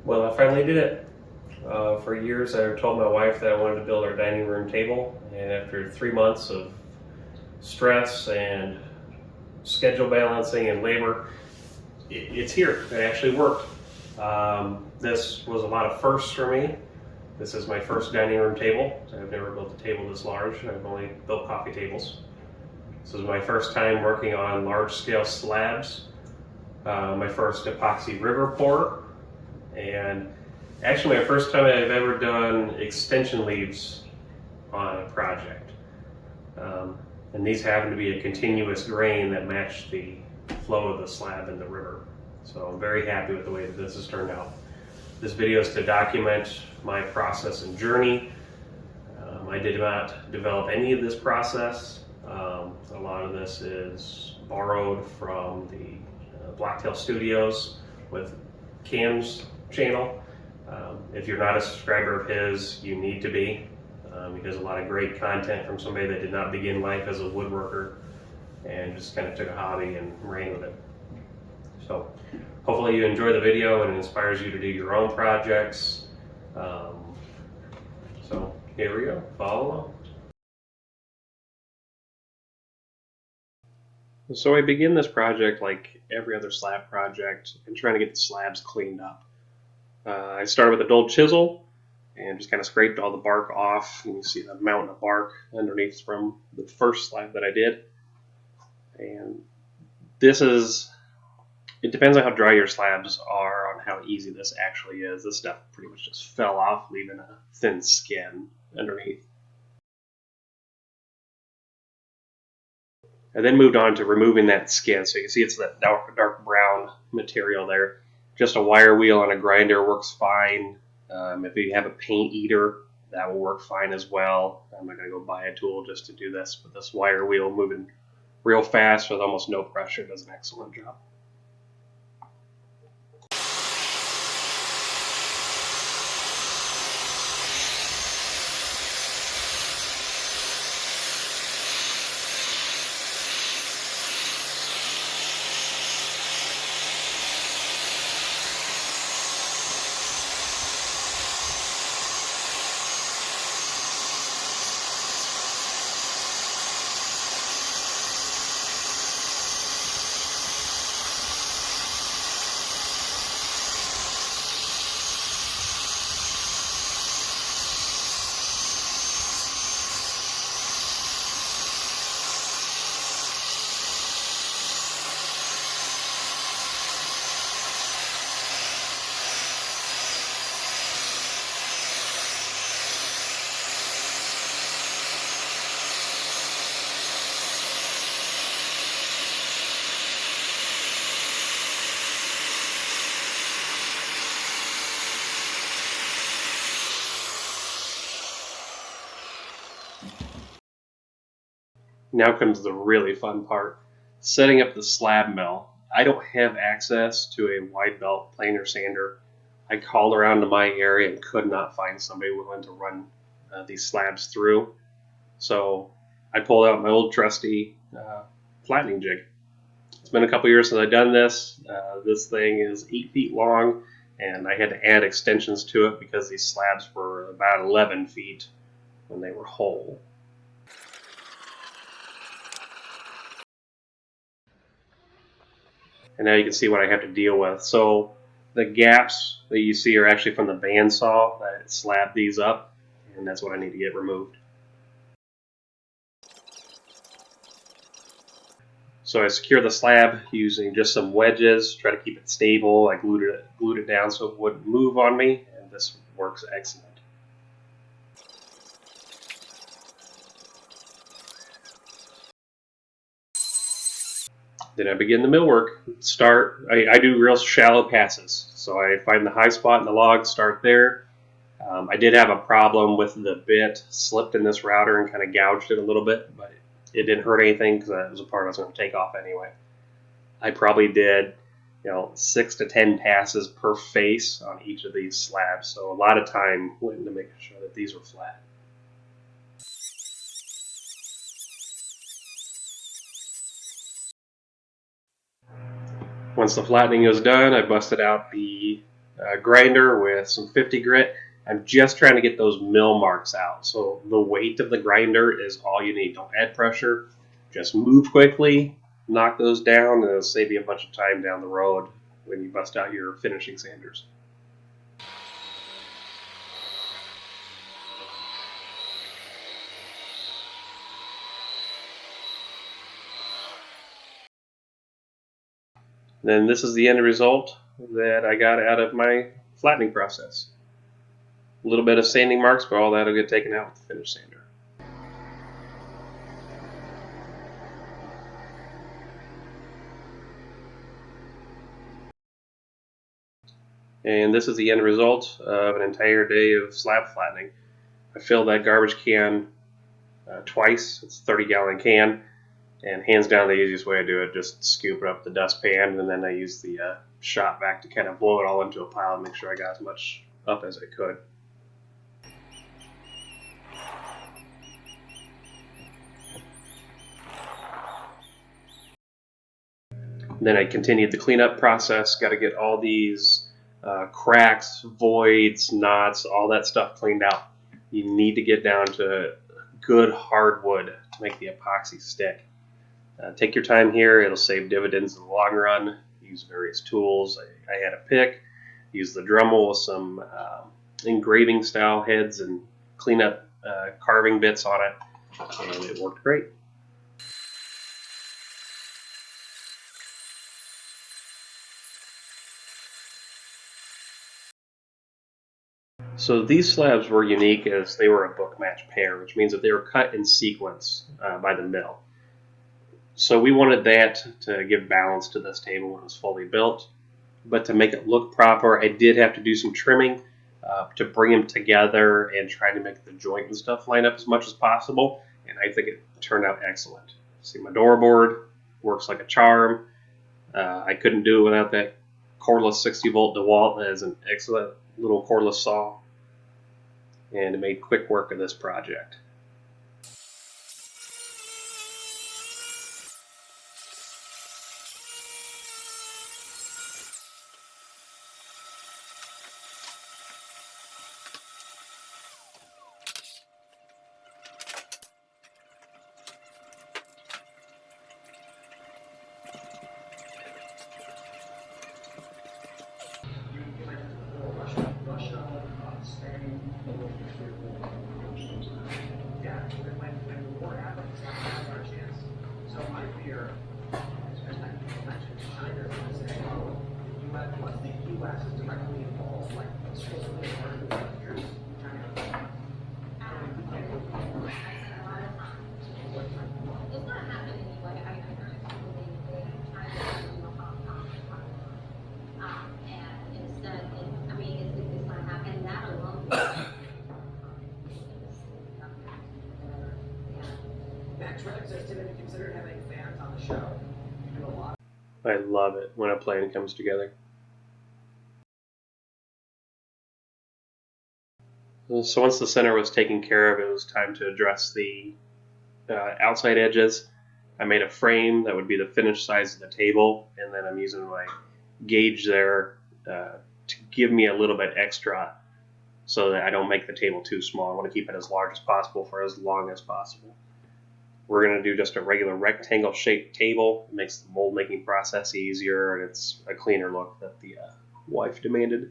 Well, I finally did it. For years, I told my wife that I wanted to build our dining room table, and after 3 months of stress and schedule balancing and labor, it's here. It actually worked. This was a lot of firsts for me. This is my first dining room table. I've never built a table this large. I've only built coffee tables. This is my first time working on large-scale slabs. My first epoxy river pour, and actually my first time I've ever done extension leaves on a project. And these happen to be a continuous grain that matched the flow of the slab in the river. So I'm very happy with the way that this has turned out. This video is to document my process and journey. I did not develop any of this process. A lot of this is borrowed from the Blacktail Studios with Cam's channel. If you're not a subscriber of his, you need to be. He does a lot of great content from somebody that did not begin life as a woodworker and just kind of took a hobby and ran with it. So hopefully you enjoy the video and it inspires you to do your own projects. So here we go, follow along. So I begin this project like every other slab project and trying to get the slabs cleaned up. I started with a dull chisel and just kind of scraped all the bark off. You can see the mountain of bark underneath from the first slab that I did. And it depends on how dry your slabs are on how easy this actually is. This stuff pretty much just fell off, leaving a thin skin underneath. I then moved on to removing that skin. So you can see it's that dark brown material there. Just a wire wheel on a grinder works fine. If you have a paint eater, that will work fine as well. I'm not going to go buy a tool just to do this, but this wire wheel moving real fast with almost no pressure does an excellent job. Now comes the really fun part, setting up the slab mill. I don't have access to a wide belt planer sander. I called around to my area and could not find somebody willing to run these slabs through. So I pulled out my old trusty flattening jig. It's been a couple years since I've done this. This thing is 8 feet long, and I had to add extensions to it because these slabs were about 11 feet when they were whole. And now you can see what I have to deal with. So the gaps that you see are actually from the bandsaw that slabbed these up, and that's what I need to get removed. So I secure the slab using just some wedges, try to keep it stable. I glued it down so it wouldn't move on me, and this works excellent. Then I begin the millwork. I do real shallow passes. So I find the high spot in the log, start there. I did have a problem with the bit, slipped in this router and kind of gouged it a little bit, but it didn't hurt anything because that was a part I was going to take off anyway. I probably did 6 to 10 passes per face on each of these slabs, so a lot of time went into making sure that these were flat. Once the flattening was done, I busted out the grinder with some 50 grit. I'm just trying to get those mill marks out. So the weight of the grinder is all you need. Don't add pressure. Just move quickly, knock those down, and it'll save you a bunch of time down the road when you bust out your finishing sanders. Then this is the end result that I got out of my flattening process. A little bit of sanding marks, but all that'll get taken out with the finish sander. And this is the end result of an entire day of slab flattening. I filled that garbage can twice. It's a 30-gallon can, and hands down the easiest way to do it, just scoop it up the dustpan, and then I use the shop vac to kind of blow it all into a pile and make sure I got as much up as I could. Then I continued the cleanup process. Got to get all these cracks, voids, knots, all that stuff cleaned out. You need to get down to good hardwood to make the epoxy stick. Take your time here. It'll save dividends in the long run. Use various tools. I had a pick. Use the Dremel with some engraving style heads and clean up carving bits on it, and it worked great. So these slabs were unique as they were a book match pair, which means that they were cut in sequence by the mill. So we wanted that to give balance to this table when it was fully built. But to make it look proper, I did have to do some trimming to bring them together and try to make the joint and stuff line up as much as possible. And I think it turned out excellent. See, my door board works like a charm. I couldn't do it without that cordless 60-volt DeWalt. That is an excellent little cordless saw, and it made quick work of this project. I love it when a plan comes together. So once the center was taken care of, it was time to address the outside edges. I made a frame that would be the finished size of the table, and then I'm using my gauge there to give me a little bit extra so that I don't make the table too small. I want to keep it as large as possible for as long as possible. We're going to do just a regular rectangle shaped table. It makes the mold making process easier, and it's a cleaner look that the wife demanded.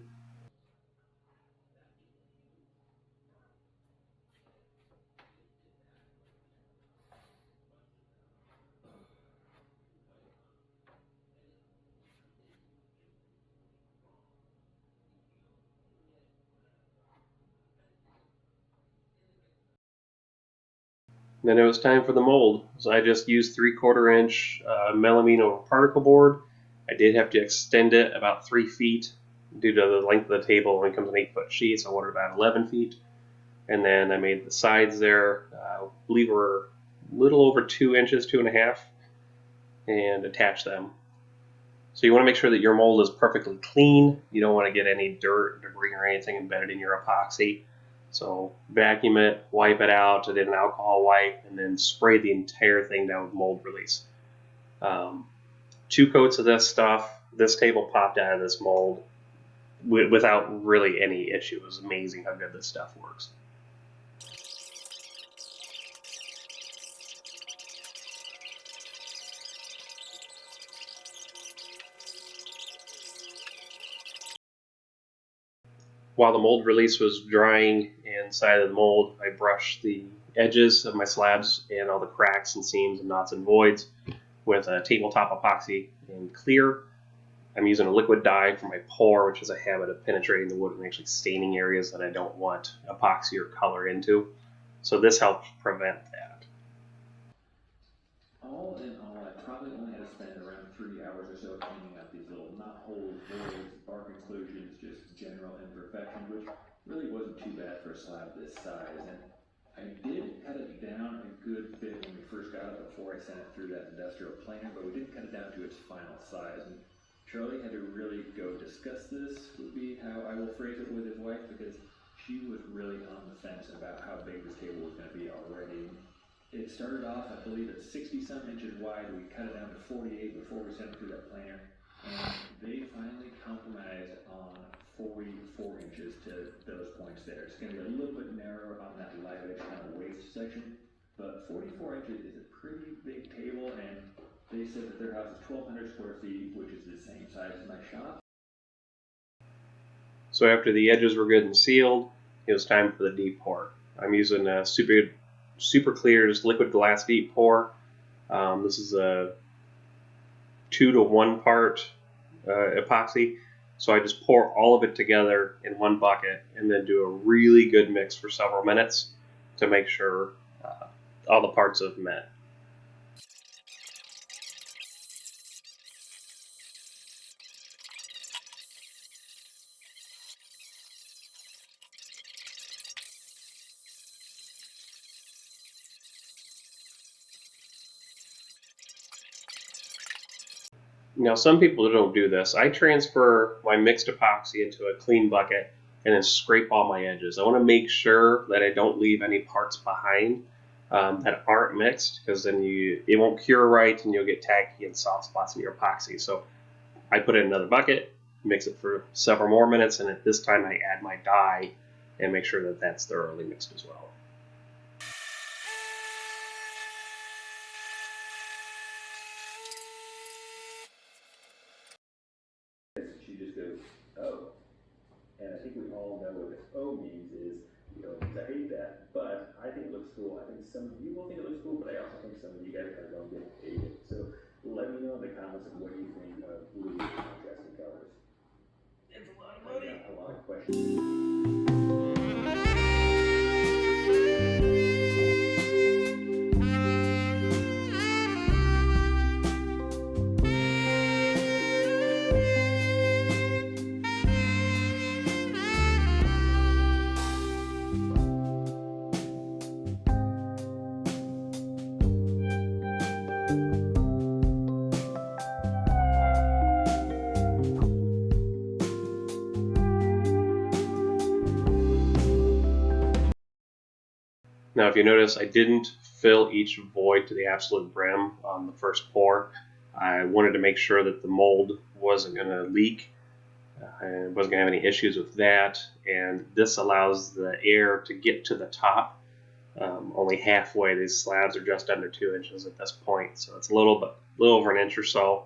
Then it was time for the mold. So I just used 3/4 inch melamine over particle board. I did have to extend it about 3 feet due to the length of the table. When it comes in 8-foot sheets, I wanted about 11 feet. And then I made the sides there, I believe were a little over 2 inches, 2.5, and attach them. So you want to make sure that your mold is perfectly clean. You don't want to get any dirt, debris, or anything embedded in your epoxy. So vacuum it, wipe it out. I did an alcohol wipe, and then spray the entire thing down with mold release. 2 coats of this stuff. This table popped out of this mold without really any issue. It was amazing how good this stuff works. While the mold release was drying inside of the mold, I brushed the edges of my slabs and all the cracks and seams and knots and voids with a tabletop epoxy in clear. I'm using a liquid dye for my pour, which is a habit of penetrating the wood and actually staining areas that I don't want epoxy or color into. So this helps prevent that. All in all, I probably only had to spend around 3 hours or so cleaning up these little knot holes, voids, bark inclusions, just general imperfections, which really wasn't too bad for a slab this size. And I did cut it down a good bit when we first got it before I sent it through that industrial planer, but we didn't cut it down to its final size. And Charlie had to really go discuss this, would be how I will phrase it, with his wife, because she was really on the fence about how big this table was going to be already. It started off, I believe, at 60 some inches wide. We cut it down to 48 before we sent it through that planer. And they finally compromised on 44 inches to those points there. It's going to be a little bit narrower on that live edge kind of waist section, but 44 inches is a pretty big table, and they said that their house is 1,200 square feet, which is the same size as my shop. So after the edges were good and sealed, it was time for the deep pour. I'm using a super clear, just liquid glass deep pour. This is a 2 to 1 part epoxy. So I just pour all of it together in one bucket and then do a really good mix for several minutes to make sure all the parts have met. Now, some people don't do this. I transfer my mixed epoxy into a clean bucket and then scrape all my edges. I want to make sure that I don't leave any parts behind that aren't mixed, because then it won't cure right and you'll get tacky and soft spots in your epoxy. So I put it in another bucket, mix it for several more minutes, and at this time I add my dye and make sure that that's thoroughly mixed as well. She just goes, oh. And I think we all know what this O means is, I hate that, but I think it looks cool. I think some of you will think it looks cool, but I also think some of you guys are going to hate it. So let me know in the comments of what you think of blue contrasting colors. It's a lot of money. A lot of questions. Now, if you notice, I didn't fill each void to the absolute brim on the first pour. I wanted to make sure that the mold wasn't going to leak. I wasn't going to have any issues with that. And this allows the air to get to the top only halfway. These slabs are just under 2 inches at this point, so it's a little over an inch or so.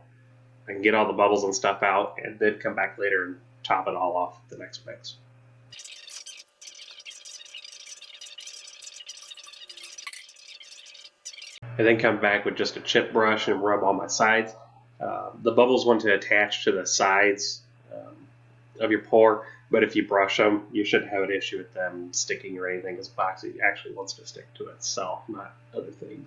I can get all the bubbles and stuff out and then come back later and top it all off with the next mix. I then come back with just a chip brush and rub on my sides. The bubbles want to attach to the sides of your pour, but if you brush them, you shouldn't have an issue with them sticking or anything, because epoxy actually wants to stick to itself, not other things.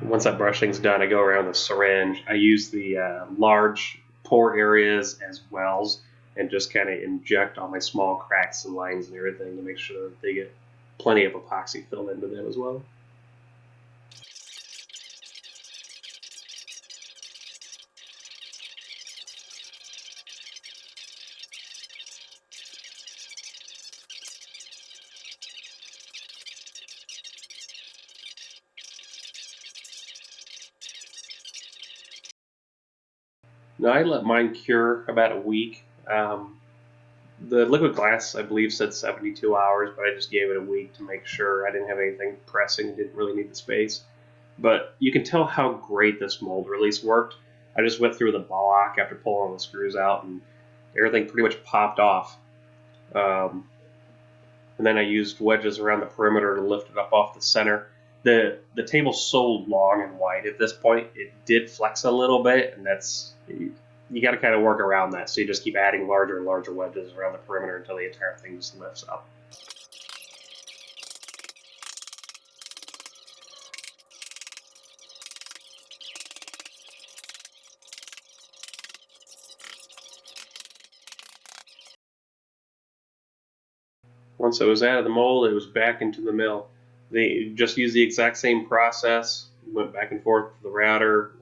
Once that brushing's done, I go around the syringe. I use the large pore areas as wells and just kind of inject all my small cracks and lines and everything to make sure that they get plenty of epoxy filled into them as well. Now I let mine cure about a week The liquid glass, I believe, said 72 hours, but I just gave it a week to make sure I didn't have anything pressing, didn't really need the space. But you can tell how great this mold release worked. I just went through the block after pulling the screws out, and everything pretty much popped off. Um, and then I used wedges around the perimeter to lift it up off the center. The table's so long and wide at this point, it did flex a little bit, and that's you got to kind of work around that. So you just keep adding larger and larger wedges around the perimeter until the entire thing just lifts up. Once it was out of the mold, it was back into the mill. They just used the exact same process, went back and forth to the router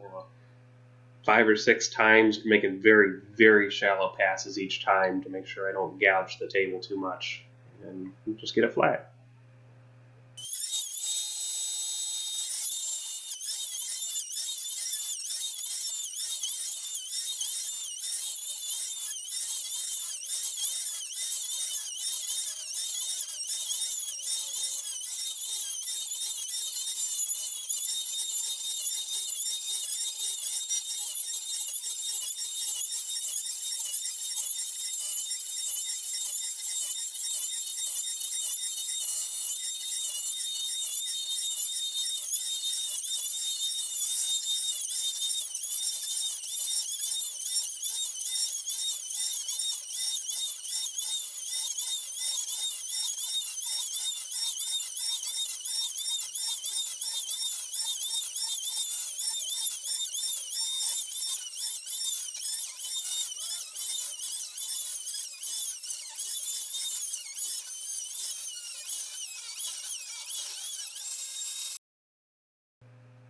5 or 6 times, making very, very shallow passes each time to make sure I don't gouge the table too much and just get it flat.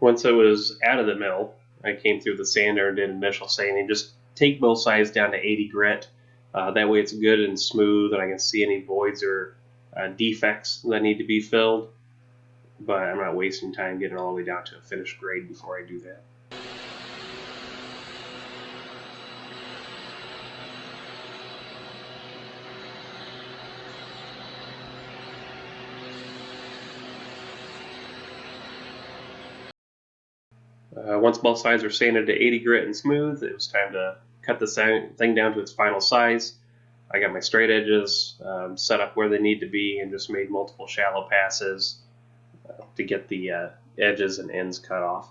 Once it was out of the mill, I came through the sander and did initial sanding. Just take mill size down to 80 grit. That way it's good and smooth, and I can see any voids or defects that need to be filled. But I'm not wasting time getting all the way down to a finished grade before I do that. Once both sides were sanded to 80 grit and smooth, it was time to cut the thing down to its final size. I got my straight edges set up where they need to be and just made multiple shallow passes to get the edges and ends cut off.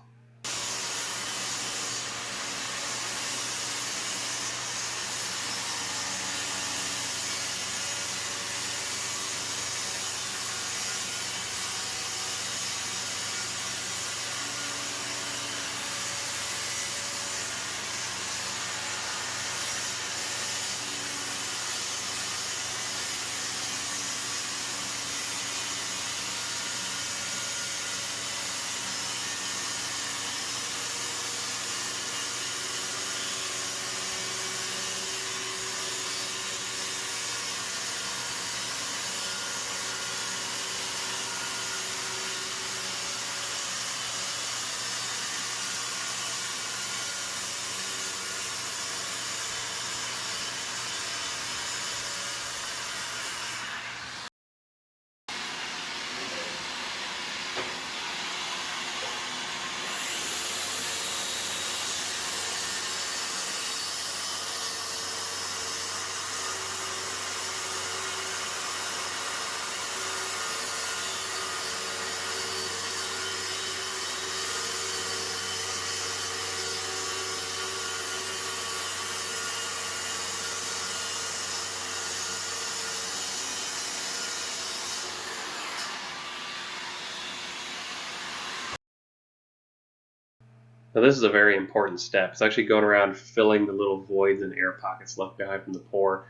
Now this is a very important step. It's actually going around filling the little voids and air pockets left behind from the pour.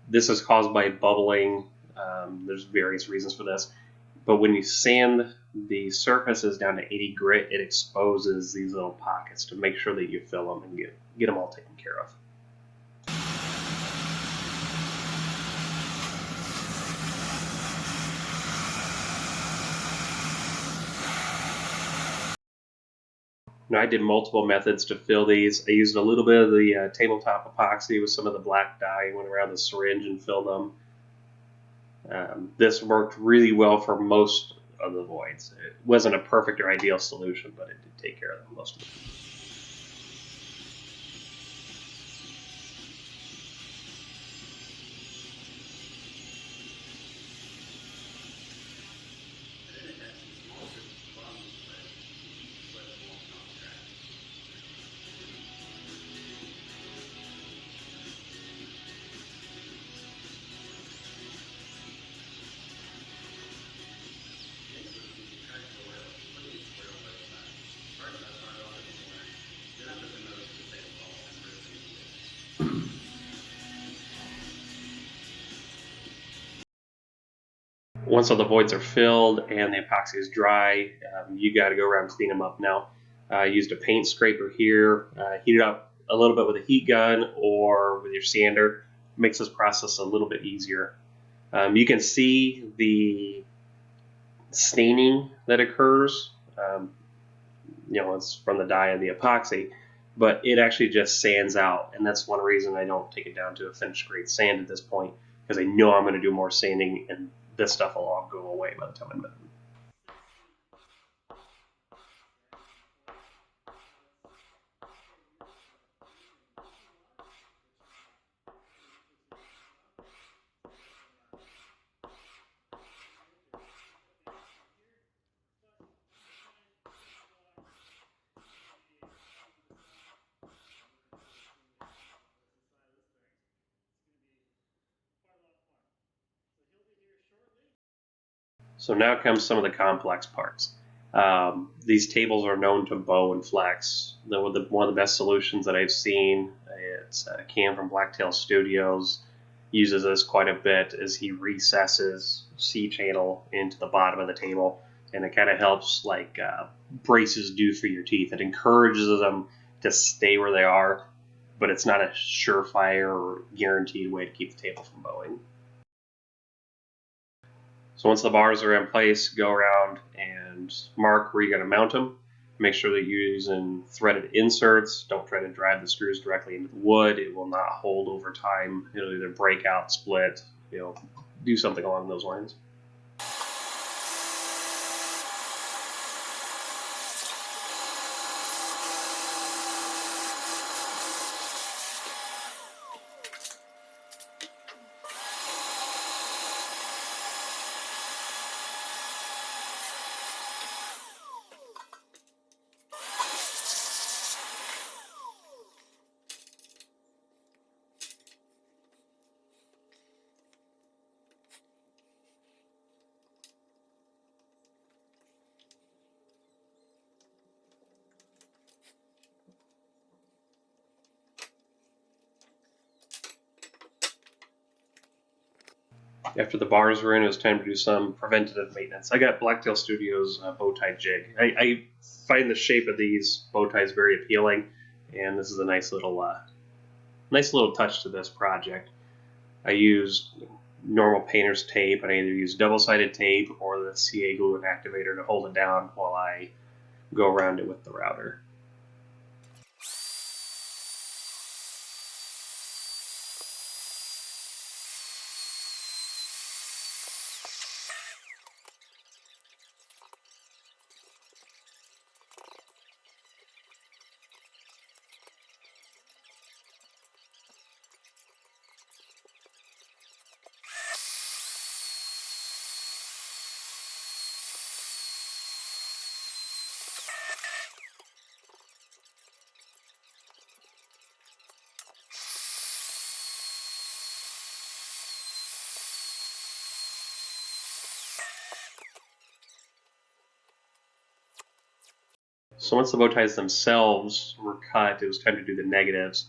This is caused by bubbling. There's various reasons for this. But when you sand the surfaces down to 80 grit, it exposes these little pockets to make sure that you fill them and get them all taken care of. Now, I did multiple methods to fill these. I used a little bit of the tabletop epoxy with some of the black dye, went around the syringe and filled them. This worked really well for most of the voids. It wasn't a perfect or ideal solution, but it did take care of most of them. Once all the voids are filled and the epoxy is dry, you got to go around and clean them up. Now, I used a paint scraper here, heat it up a little bit with a heat gun or with your sander. Makes this process a little bit easier. You can see the staining that occurs. It's from the dye and the epoxy, but it actually just sands out, and that's one reason I don't take it down to a finished grade sand at this point, because I know I'm going to do more sanding and this stuff will all go away by the time I'm done. So now comes some of the complex parts. These tables are known to bow and flex. One of the best solutions that I've seen, it's Cam from Blacktail Studios, uses this quite a bit as he recesses C-channel into the bottom of the table, and it kind of helps like braces do for your teeth. It encourages them to stay where they are, but it's not a surefire or guaranteed way to keep the table from bowing. So once the bars are in place, go around and mark where you're going to mount them. Make sure that you're using threaded inserts. Don't try to drive the screws directly into the wood. It will not hold over time. It'll either break out, split, do something along those lines. After the bars were in, it was time to do some preventative maintenance. I got Blacktail Studios bow tie jig. I find the shape of these bow ties very appealing, and this is a nice little touch to this project. I used normal painter's tape, and I either use double-sided tape or the CA glue and activator to hold it down while I go around it with the router. So once the bow ties themselves were cut, it was time to do the negatives.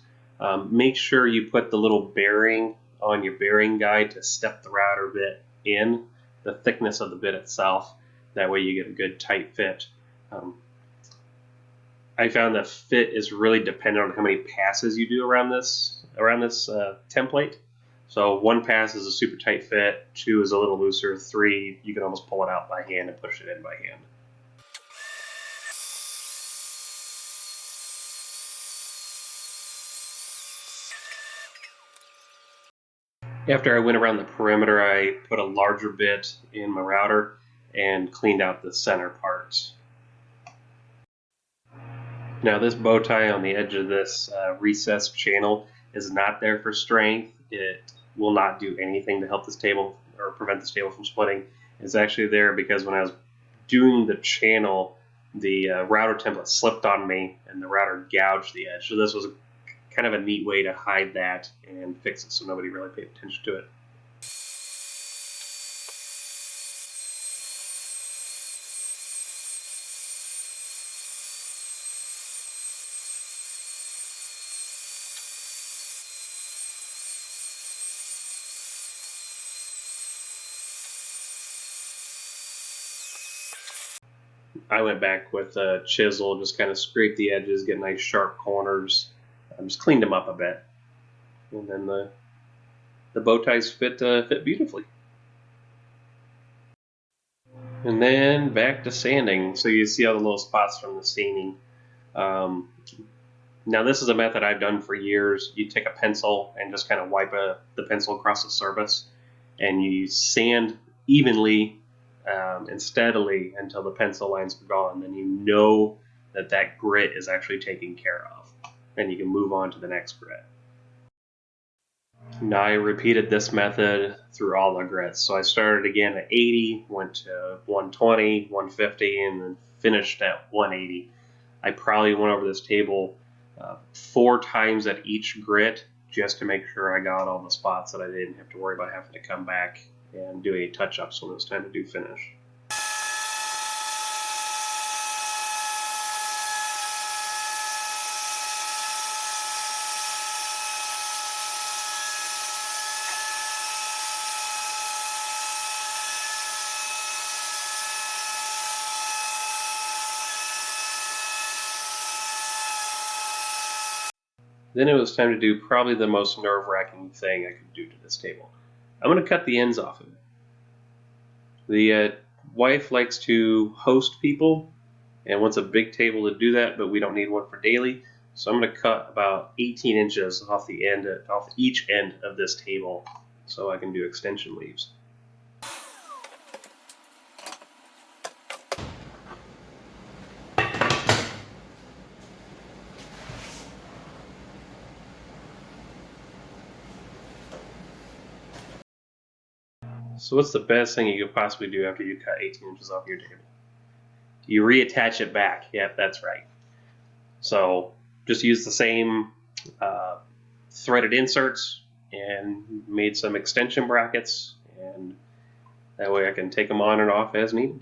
Make sure you put the little bearing on your bearing guide to step the router bit in, the thickness of the bit itself. That way you get a good tight fit. I found that fit is really dependent on how many passes you do around this template. So 1 pass is a super tight fit, 2 is a little looser, 3 you can almost pull it out by hand and push it in by hand. After I went around the perimeter, I put a larger bit in my router and cleaned out the center parts. Now this bow tie on the edge of this recessed channel is not there for strength. It will not do anything to help this table or prevent this table from splitting. It's actually there because when I was doing the channel, the router template slipped on me and the router gouged the edge. So this was kind of a neat way to hide that and fix it so nobody really paid attention to it. I went back with a chisel, just kind of scraped the edges, get nice sharp corners, just cleaned them up a bit, and then the bow ties fit beautifully. And then back to sanding. So you see all the little spots from the staining. Um, Now this is a method I've done for years. You take a pencil and just kind of wipe the pencil across the surface, and you sand evenly and steadily until the pencil lines are gone. Then you know that that grit is actually taken care of, and you can move on to the next grit. Now I repeated this method through all the grits. So I started again at 80, went to 120, 150, and then finished at 180. I probably went over this table 4 times at each grit just to make sure I got all the spots that I didn't have to worry about having to come back and do any touch-ups when it was time to do finish. Then it was time to do probably the most nerve-wracking thing I could do to this table. I'm going to cut the ends off of it. The wife likes to host people and wants a big table to do that, but we don't need one for daily. So I'm going to cut about 18 inches off each end of this table so I can do extension leaves. So what's the best thing you could possibly do after you cut 18 inches off your table? You reattach it back. Yep, that's right. So just use the same threaded inserts and made some extension brackets, and that way I can take them on and off as needed.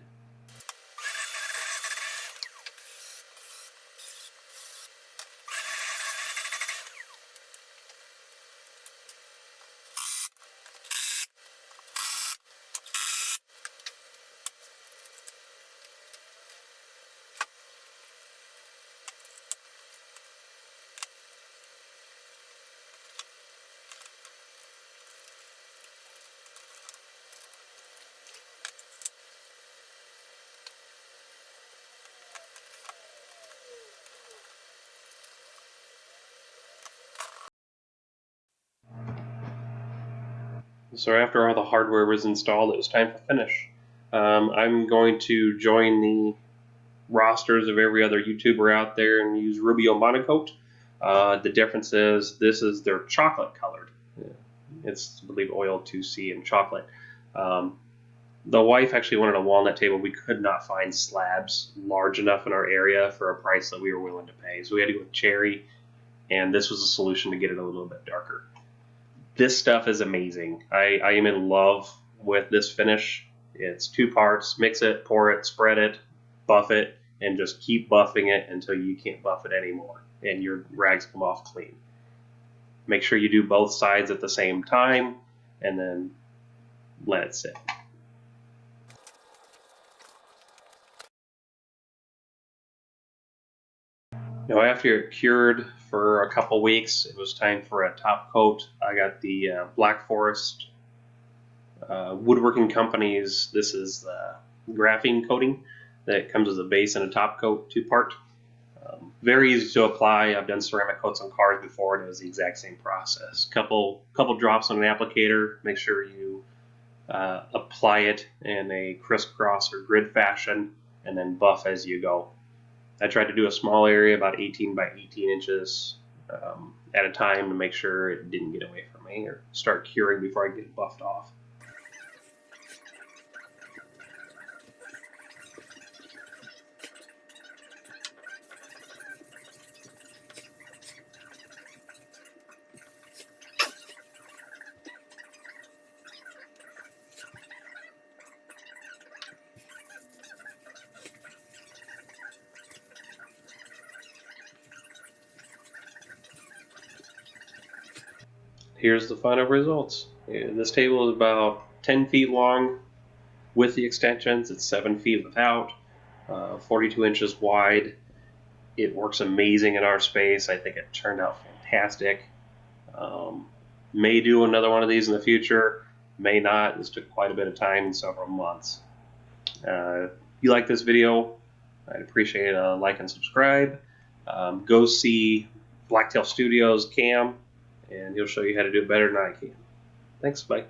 So after all the hardware was installed, it was time for finish. I'm going to join the rosters of every other YouTuber out there and use Rubio Monocoat. The difference is this is their chocolate colored. It's, I believe, oil 2C and chocolate. The wife actually wanted a walnut table. We could not find slabs large enough in our area for a price that we were willing to pay. So we had to go with cherry, and this was a solution to get it a little bit darker. This stuff is amazing. I am in love with this finish. It's 2 parts. Mix it, pour it, spread it, buff it, and just keep buffing it until you can't buff it anymore and your rags come off clean. Make sure you do both sides at the same time and then let it sit. Now after it cured for a couple weeks, it was time for a top coat. I got the Black Forest Woodworking Company's, this is the graphene coating that comes as a base and a top coat, 2-part. Very easy to apply. I've done ceramic coats on cars before, and it was the exact same process. Couple drops on an applicator. Make sure you apply it in a crisscross or grid fashion, and then buff as you go. I tried to do a small area, about 18 by 18 inches at a time, to make sure it didn't get away from me or start curing before I get buffed off. Here's the final results. This table is about 10 feet long with the extensions. It's 7 feet without, 42 inches wide. It works amazing in our space. I think it turned out fantastic. May do another one of these in the future, may not. This took quite a bit of time, several months. If you like this video, I'd appreciate a like and subscribe. Go see Blacktail Studios Cam, and he'll show you how to do it better than I can. Thanks, bye.